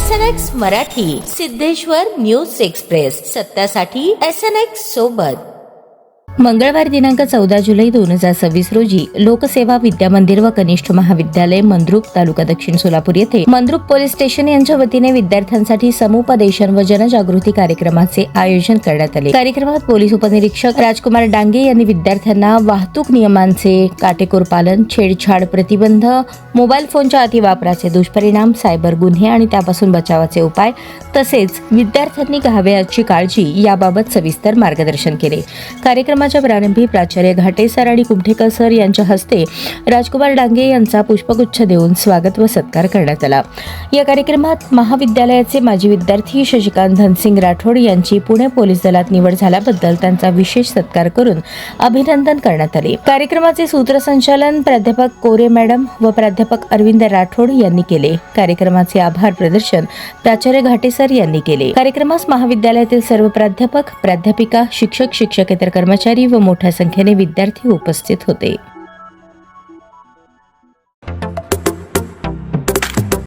SNX Marathi, Siddheshwar news express, सत्यासाठी SNX सोबत। मंगळवार दिनांक 14 जुलै 2026 रोजी लोकसेवा विद्यामंदिर व कनिष्ठ महाविद्यालय मंद्रुप तालुका दक्षिण सोलापूर येथे मंद्रुप पोलीस स्टेशन यांच्या वतीने विद्यार्थ्यांसाठी समुपदेशन व जनजागृती कार्यक्रमाचे आयोजन करण्यात आले। कार्यक्रमात पोलीस उपनिरीक्षक राजकुमार डांगे यांनी विद्यार्थ्यांना वाहतूक नियमांचे काटेकोर पालन, छेडछाड प्रतिबंध, मोबाईल फोनच्या अतिवापराचे दुष्परिणाम, सायबर गुन्हे आणि त्यापासून बचावाचे उपाय तसेच विद्यार्थ्यांनी घ्यावी याची काळजी याबाबत सविस्तर मार्गदर्शन केले। कार्यक्रमाच्या प्रारंभी प्राचार्य घाटे सर आणि कुमठेकर सर यांच्या हस्ते राजकुमार डांगे यांचा पुष्पगुच्छ देऊन स्वागत व सत्कार करण्यात आला। या कार्यक्रमात महाविद्यालयाचे माजी विद्यार्थी शशिकांत धनसिंग राठोड यांची पुणे पोलीस दलात निवड झाल्याबद्दल त्यांचा विशेष सत्कार करून अभिनंदन करण्यात आले। कार्यक्रमाचे सूत्रसंचालन प्राध्यापक कोरे मॅडम व प्राध्यापक अरविंद राठोड यांनी केले। कार्यक्रमाचे आभार प्रदर्शन प्राचार्य घाटे सर यांनी केले। कार्यक्रमास महाविद्यालयातील सर्व प्राध्यापक, प्राध्यापिका, शिक्षक, शिक्षकेतर कर्मचारी व मोठ्या संख्येने विद्यार्थी उपस्थित होते।